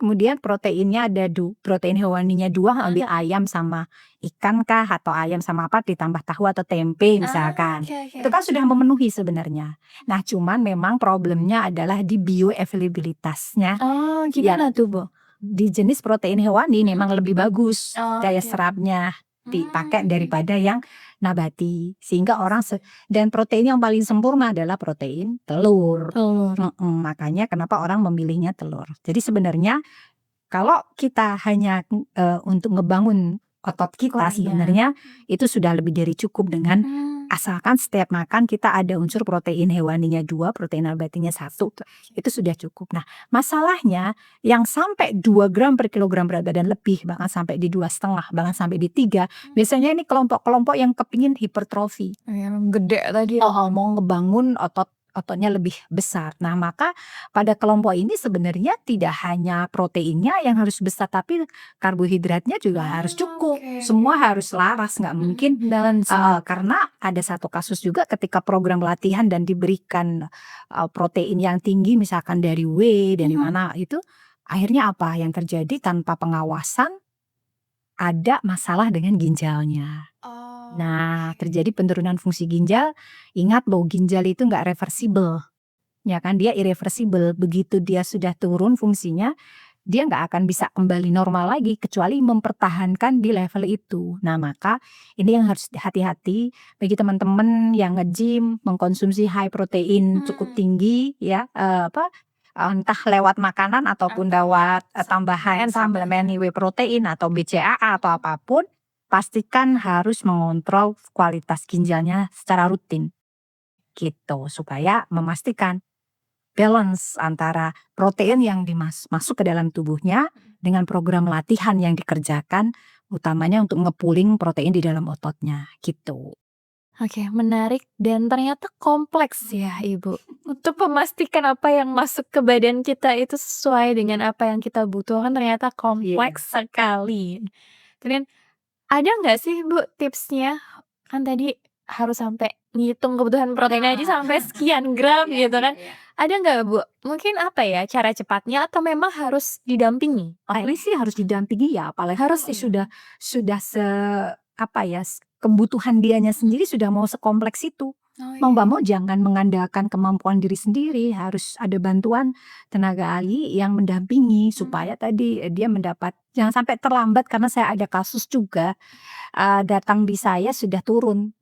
kemudian proteinnya ada protein hewaninya 2, ambil ayam sama ikan kah, atau ayam sama apa, ditambah tahu atau tempe misalkan. Itu kan sudah memenuhi sebenarnya. Nah, cuman memang problemnya adalah di bioavailabilitasnya. Gimana tuh, Bu? Di jenis protein hewani memang lebih bagus daya serapnya dipakai daripada yang nabati, sehingga orang dan protein yang paling sempurna adalah protein telur. Makanya kenapa orang memilihnya telur. Jadi sebenarnya kalau kita hanya untuk ngebangun otot kita, sebenarnya itu sudah lebih dari cukup dengan asalkan setiap makan kita ada unsur protein hewaninya 2, protein nabatinya 1, itu sudah cukup. Nah, masalahnya yang sampai 2 gram per kilogram berat badan lebih, bahkan sampai di 2,5, bahkan sampai di 3, biasanya ini kelompok-kelompok yang kepingin hipertrofi. Gede tadi. Mau ngebangun ototnya lebih besar. Nah, maka pada kelompok ini sebenarnya tidak hanya proteinnya yang harus besar, tapi karbohidratnya juga harus cukup. Semua harus laras, nggak mungkin balance. Karena ada satu kasus juga ketika program latihan dan diberikan protein yang tinggi, misalkan dari whey, dari mana itu, akhirnya apa yang terjadi? Tanpa pengawasan ada masalah dengan ginjalnya. Nah, terjadi penurunan fungsi ginjal. Ingat bahwa ginjal itu nggak reversible, ya kan? Dia irreversible. Begitu dia sudah turun fungsinya, dia nggak akan bisa kembali normal lagi kecuali mempertahankan di level itu. Nah, maka ini yang harus hati-hati bagi teman-teman yang nge-gym, mengkonsumsi high protein cukup tinggi, ya, entah lewat makanan ataupun lewat tambahan suplemen whey protein atau BCAA atau apapun, pastikan harus mengontrol kualitas ginjalnya secara rutin, gitu, supaya memastikan balance antara protein yang masuk ke dalam tubuhnya dengan program latihan yang dikerjakan, utamanya untuk nge-pooling protein di dalam ototnya, gitu. Oke, menarik dan ternyata kompleks ya Ibu. Untuk memastikan apa yang masuk ke badan kita itu sesuai dengan apa yang kita butuhkan ternyata kompleks sekali. Kemudian ada nggak sih Bu tipsnya? Kan tadi harus sampai ngitung kebutuhan protein aja sampai sekian gram gitu kan. Ada nggak Bu? Mungkin apa ya cara cepatnya atau memang harus didampingi? Ini sih harus didampingi ya, apalagi harus sudah kebutuhan dianya sendiri sudah mau sekompleks itu. Mau nggak mau jangan mengandalkan kemampuan diri sendiri, harus ada bantuan tenaga ahli yang mendampingi supaya tadi dia mendapat, jangan sampai terlambat karena saya ada kasus juga datang di saya sudah turun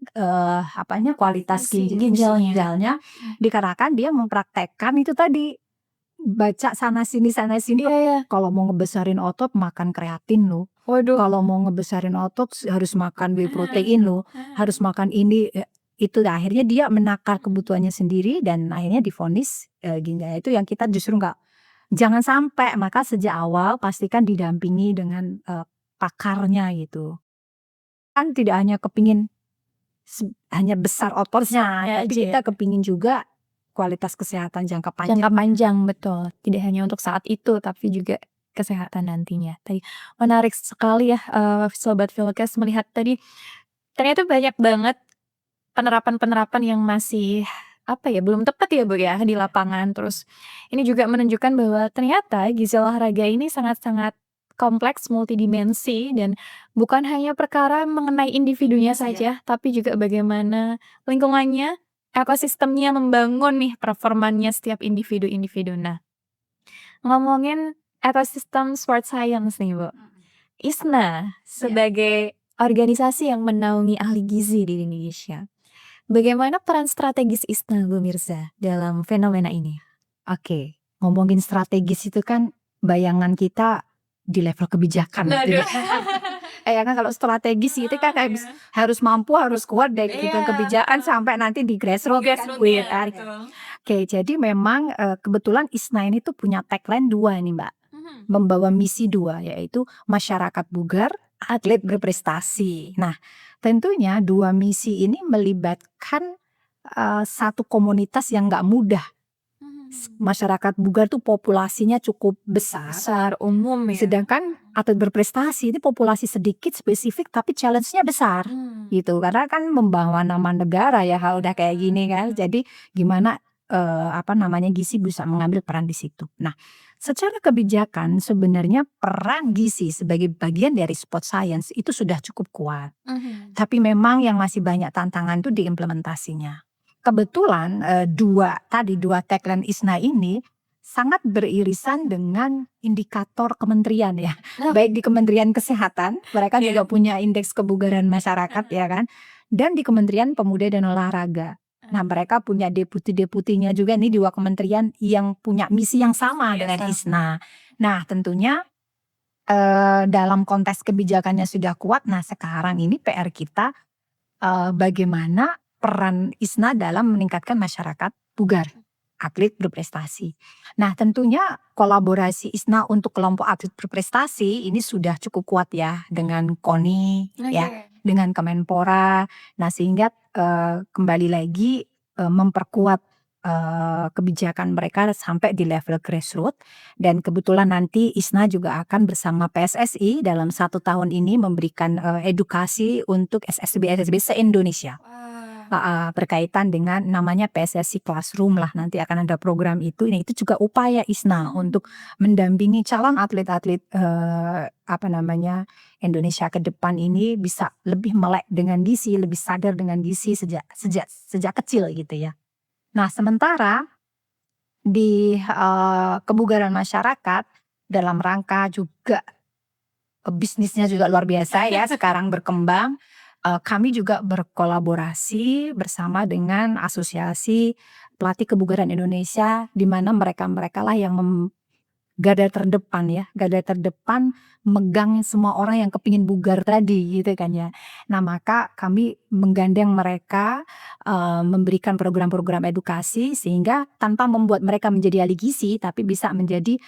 kualitas ginjalnya dikarenakan dia mempraktekkan itu tadi, baca sana sini kalau mau ngebesarin otot makan kreatin loh. Waduh. Kalau mau ngebesarin otot harus makan whey protein loh, harus makan ini, itu akhirnya dia menakar kebutuhannya sendiri dan akhirnya divonis ginjalnya itu yang kita justru jangan sampai. Maka sejak awal pastikan didampingi dengan pakarnya gitu. Kan tidak hanya kepingin hanya besar ototnya, tapi kita kepingin juga kualitas kesehatan jangka panjang. Jangka panjang, betul. Tidak hanya untuk saat itu, tapi juga kesehatan nantinya. Tadi menarik sekali ya, Sobat Philcast melihat tadi ternyata banyak banget penerapan-penerapan yang masih belum tepat ya Bu ya di lapangan. Terus ini juga menunjukkan bahwa ternyata gizi olahraga ini sangat-sangat kompleks, multidimensi dan bukan hanya perkara mengenai individunya saja, tapi juga bagaimana lingkungannya, ekosistemnya membangun nih performanya setiap individu-individu. Nah, ngomongin ekosistem sport science nih Bu, ISNA sebagai organisasi yang menaungi ahli gizi di Indonesia, bagaimana peran strategis ISNA Bu Mirza dalam fenomena ini? Oke, ngomongin strategis itu kan bayangan kita di level kebijakan. Ya kan kalau strategis itu kan harus mampu, harus kuat dari kebijakan sampai nanti di grassroots. Oke, jadi memang kebetulan ISNA ini tuh punya tagline 2 nih Mbak. Membawa misi 2, yaitu masyarakat bugar, atlet berprestasi. Nah, tentunya 2 misi ini melibatkan satu komunitas yang nggak mudah. Masyarakat bugar tuh populasinya cukup besar, umum ya. sedangkan atlet berprestasi ini populasi sedikit, spesifik, tapi challenge-nya besar gitu. Karena kan membawa nama negara ya hal udah kayak gini kan. Jadi gimana gizi bisa mengambil peran di situ. Nah, secara kebijakan sebenarnya peran gizi sebagai bagian dari sport science itu sudah cukup kuat. Tapi memang yang masih banyak tantangan tuh di implementasinya. Kebetulan 2 tagline ISNA ini sangat beririsan dengan indikator kementerian ya. Baik di Kementerian Kesehatan, mereka juga punya indeks kebugaran masyarakat ya kan. Dan di Kementerian Pemuda dan Olahraga. Nah, mereka punya deputi-deputinya juga nih 2 kementerian yang punya misi yang sama dengan ISNA. Nah, tentunya dalam konteks kebijakannya sudah kuat. Nah, sekarang ini PR kita bagaimana peran ISNA dalam meningkatkan masyarakat bugar, atlet berprestasi. Nah, tentunya kolaborasi ISNA untuk kelompok atlet berprestasi ini sudah cukup kuat ya dengan KONI ya, dengan Kemenpora. Nah, sehingga kembali lagi memperkuat kebijakan mereka sampai di level grassroots. Dan kebetulan nanti ISNA juga akan bersama PSSI dalam 1 tahun ini memberikan edukasi untuk SSB se-Indonesia. berkaitan dengan namanya PSSI Classroom lah, nanti akan ada program itu. Ini itu juga upaya ISNA untuk mendampingi calon atlet-atlet Indonesia ke depan ini bisa lebih melek dengan gizi, lebih sadar dengan gizi sejak kecil gitu ya. Nah, sementara di kebugaran masyarakat dalam rangka juga bisnisnya juga luar biasa ya sekarang berkembang. Kami juga berkolaborasi bersama dengan Asosiasi Pelatih Kebugaran Indonesia, di mana mereka lah yang garda terdepan megang semua orang yang kepingin bugar tadi gitu kan ya. Nah, maka kami menggandeng mereka, memberikan program-program edukasi sehingga tanpa membuat mereka menjadi ahli gizi, tapi bisa menjadi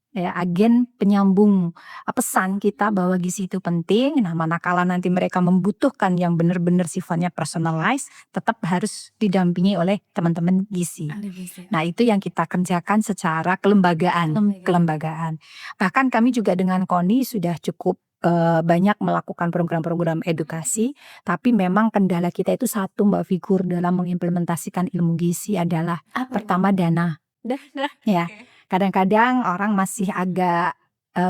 agen penyambung pesan kita bahwa gizi itu penting. Nah, manakala nanti mereka membutuhkan yang benar-benar sifatnya personalized, tetap harus didampingi oleh teman-teman gizi. Nah, itu yang kita kerjakan secara kelembagaan. Bahkan kami juga dengan KONI sudah cukup banyak melakukan program-program edukasi, tapi memang kendala kita itu satu, Mbak Figur, dalam mengimplementasikan ilmu gizi adalah pertama dana. Ya, kadang-kadang orang masih agak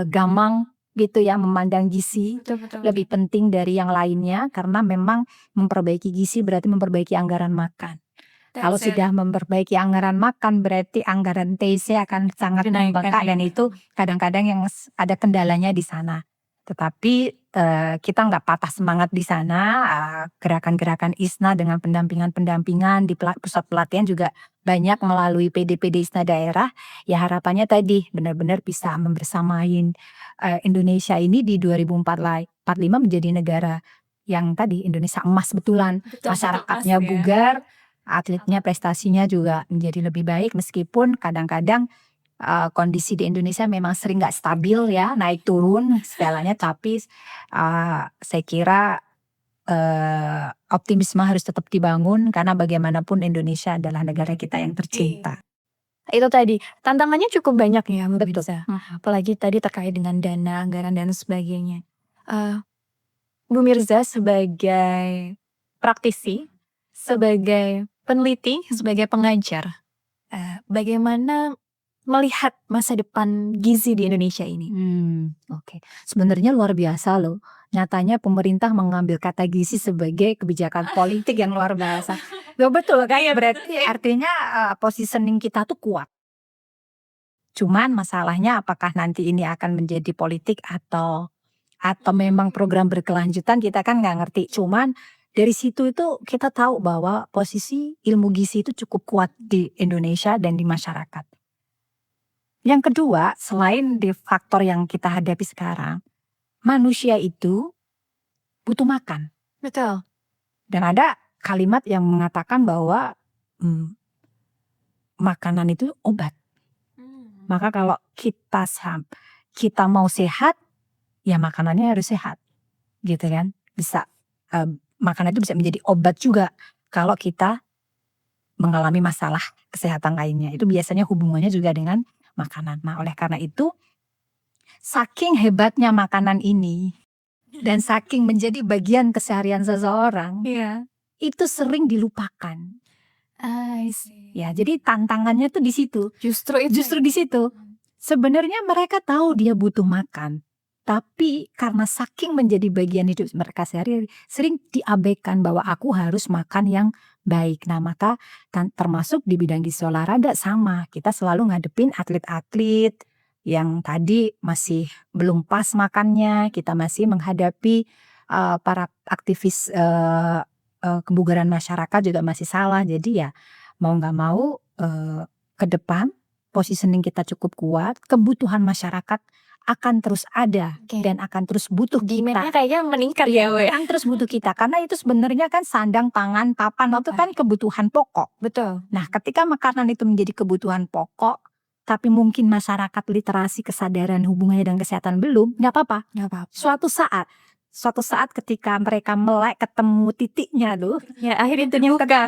gamang gitu ya memandang gizi lebih penting dari yang lainnya, karena memang memperbaiki gizi berarti memperbaiki anggaran makan. Kalau sudah memperbaiki anggaran makan berarti anggaran TC akan sangat membengkak, dan itu kadang-kadang yang ada kendalanya di sana. Tetapi kita nggak patah semangat di sana. Gerakan-gerakan ISNA dengan pendampingan di pusat pelatihan juga banyak melalui PD-PD ISNA daerah. Ya, harapannya tadi benar-benar bisa membersamain Indonesia ini di 2045 menjadi negara yang tadi Indonesia emas betulan. Masyarakatnya bugar, atletnya prestasinya juga menjadi lebih baik, meskipun kadang-kadang kondisi di Indonesia memang sering nggak stabil ya, naik turun segalanya. Tapi saya kira optimisme harus tetap dibangun, karena bagaimanapun Indonesia adalah negara kita yang tercinta. Itu tadi tantangannya cukup banyak ya Mbak Mirza. Apalagi tadi terkait dengan dana, anggaran dan sebagainya. Bu Mirza sebagai praktisi, sebagai peneliti, sebagai pengajar, bagaimana melihat masa depan gizi di Indonesia ini? Oke. Sebenarnya luar biasa loh. Nyatanya pemerintah mengambil kata gizi sebagai kebijakan politik yang luar biasa. Ya betul kan? Berarti artinya positioning kita tuh kuat. Cuman masalahnya apakah nanti ini akan menjadi politik atau memang program berkelanjutan, kita kan nggak ngerti. Cuman dari situ itu kita tahu bahwa posisi ilmu gizi itu cukup kuat di Indonesia dan di masyarakat. Yang kedua, selain di faktor yang kita hadapi sekarang, manusia itu butuh makan. Betul. Dan ada kalimat yang mengatakan bahwa makanan itu obat. Maka kalau kita mau sehat, ya makanannya harus sehat, gitu kan? Bisa makanan itu bisa menjadi obat juga kalau kita mengalami masalah kesehatan lainnya. Itu biasanya hubungannya juga dengan makanan. Nah, oleh karena itu, saking hebatnya makanan ini dan saking menjadi bagian keseharian seseorang, itu sering dilupakan. Ya, jadi tantangannya tuh di situ. Justru di situ. Sebenarnya mereka tahu dia butuh makan, tapi karena saking menjadi bagian hidup mereka sehari-hari, sering diabaikan bahwa aku harus makan yang baik. Nah, maka termasuk di bidang gizi olahraga sama. Kita selalu ngadepin atlet-atlet yang tadi masih belum pas makannya. Kita masih menghadapi para aktivis kebugaran masyarakat juga masih salah. Jadi ya mau nggak mau ke depan positioning kita cukup kuat, kebutuhan masyarakat akan terus ada dan akan terus butuh kita. Demand-nya kayaknya meningkat ya, We. Akan terus butuh kita, karena itu sebenarnya kan sandang, pangan, papan itu kan kebutuhan pokok. Betul. Nah, ketika makanan itu menjadi kebutuhan pokok, tapi mungkin masyarakat literasi kesadaran hubungannya dengan kesehatan belum, nggak apa-apa. Suatu saat ketika mereka melek ketemu titiknya loh, ya akhirnya terbuka.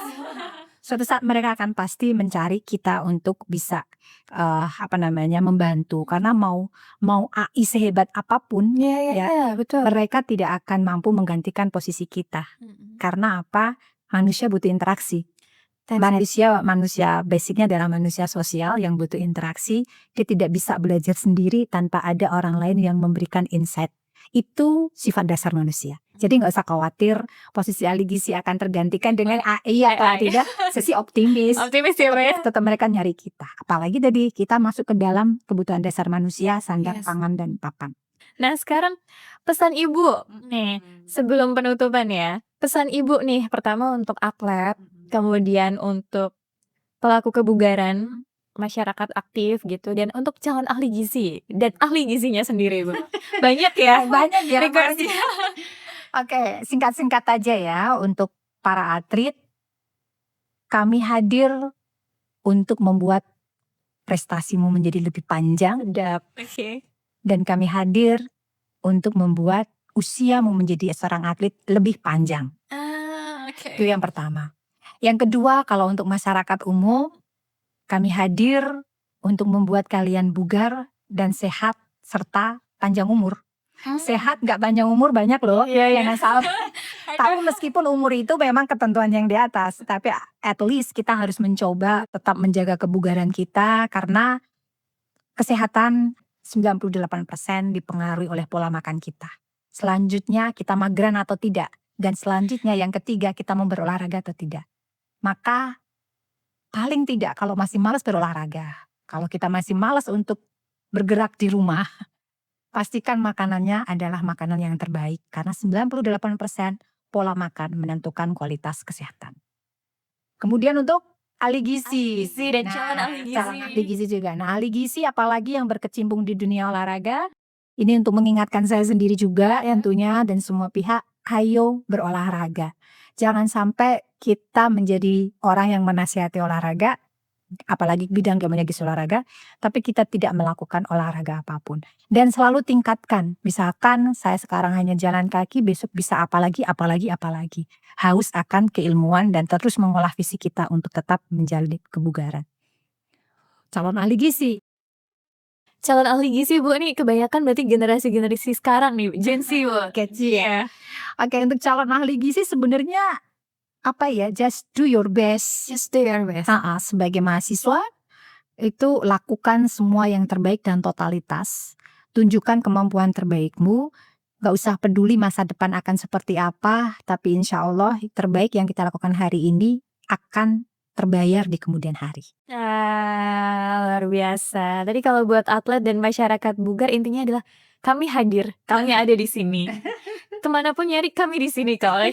Suatu saat mereka akan pasti mencari kita untuk bisa membantu, karena mau AI sehebat apapun betul. mereka tidak akan mampu menggantikan posisi kita. Karena apa? manusia butuh interaksi. Manusia basicnya adalah manusia sosial yang butuh interaksi. Dia tidak bisa belajar sendiri tanpa ada orang lain yang memberikan insight. Itu sifat dasar manusia. Jadi nggak usah khawatir posisi ahli gizi akan tergantikan dengan AI atau tidak. Sesi optimis. Optimis ya, Mbak ya. Tetap mereka nyari kita. Apalagi tadi kita masuk ke dalam kebutuhan dasar manusia, sandang, Yes. pangan, dan papan. Nah sekarang pesan ibu nih sebelum penutupan ya. Pesan ibu nih pertama untuk atlet, kemudian untuk pelaku kebugaran, masyarakat aktif gitu, dan untuk calon ahli gizi dan ahli gizinya sendiri Bu. Banyak ya. Banyak ya. request-nya. Oke, singkat-singkat aja ya untuk para atlet. Kami hadir untuk membuat prestasimu menjadi lebih panjang. Oke. Dan kami hadir untuk membuat usiamu menjadi seorang atlet lebih panjang. Oke. Itu yang pertama. Yang kedua, kalau untuk masyarakat umum, kami hadir untuk membuat kalian bugar dan sehat serta panjang umur. Sehat nggak panjang umur banyak loh. Iya. Jangan salah. Tapi meskipun umur itu memang ketentuan yang di atas, tapi at least kita harus mencoba tetap menjaga kebugaran kita karena kesehatan 98% dipengaruhi oleh pola makan kita. Selanjutnya kita mageran atau tidak. Dan selanjutnya yang ketiga kita mau berolahraga atau tidak. Maka paling tidak kalau masih malas berolahraga, kalau kita masih malas untuk bergerak di rumah, pastikan makanannya adalah makanan yang terbaik. Karena 98% pola makan menentukan kualitas kesehatan. Kemudian untuk ahli gizi. Dan calon ahli gizi. Calon ahli gizi juga. Nah, ahli gizi apalagi yang berkecimpung di dunia olahraga. Ini untuk mengingatkan saya sendiri juga tentunya dan semua pihak, ayo berolahraga. Jangan sampai kita menjadi orang yang menasihati olahraga, apalagi bidang kementerian gizi olahraga, tapi kita tidak melakukan olahraga apapun. Dan selalu tingkatkan, misalkan saya sekarang hanya jalan kaki, besok bisa apalagi. Haus akan keilmuan dan terus mengolah fisik kita untuk tetap menjalani kebugaran. Calon ahli gizi. Calon ahli gizi Bu nih kebanyakan berarti generasi sekarang nih, Gen Z Bu. Kecil. Oke, untuk calon ahli gizi sebenarnya apa ya, just do your best. Sebagai mahasiswa itu lakukan semua yang terbaik dan totalitas. Tunjukkan kemampuan terbaikmu. Gak usah peduli masa depan akan seperti apa, tapi insya Allah terbaik yang kita lakukan hari ini akan terbayar di kemudian hari. Luar biasa. Tadi kalau buat atlet dan masyarakat bugar intinya adalah kami hadir, kami ada di sini. Kemanapun nyari kami di sini kalau.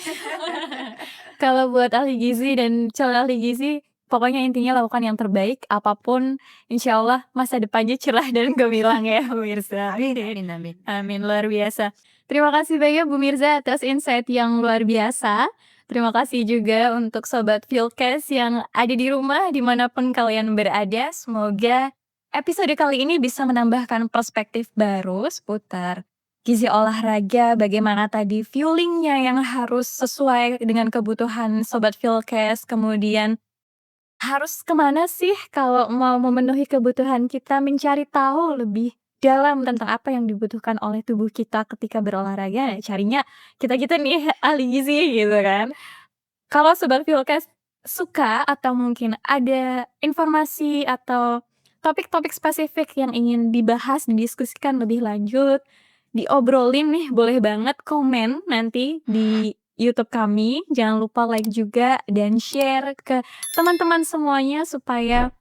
Kalau buat ahli gizi dan calon ahli gizi, pokoknya intinya lakukan yang terbaik, apapun insya Allah masa depannya cerah dan gemilang ya Bu Mirza. Amin, luar biasa. Terima kasih banyak Bu Mirza atas insight yang luar biasa. Terima kasih juga untuk Sobat Fieldcast yang ada di rumah dimanapun kalian berada. Semoga episode kali ini bisa menambahkan perspektif baru seputar gizi olahraga, bagaimana tadi fuelingnya yang harus sesuai dengan kebutuhan Sobat Fieldcast, kemudian harus kemana sih kalau mau memenuhi kebutuhan kita, mencari tahu lebih dalam tentang apa yang dibutuhkan oleh tubuh kita ketika berolahraga, carinya kita nih ahli gizi gitu kan. Kalau Sobat Fieldcast suka atau mungkin ada informasi atau topik-topik spesifik yang ingin dibahas, didiskusikan lebih lanjut, diobrolin nih, boleh banget komen nanti di YouTube kami. Jangan lupa like juga dan share ke teman-teman semuanya supaya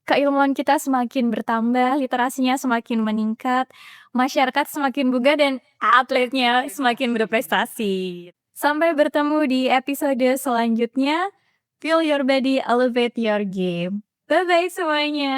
keilmuan kita semakin bertambah, literasinya semakin meningkat, masyarakat semakin bugar dan atletnya semakin berprestasi. Sampai bertemu di episode selanjutnya. Feel your body, elevate your game. Bye-bye semuanya.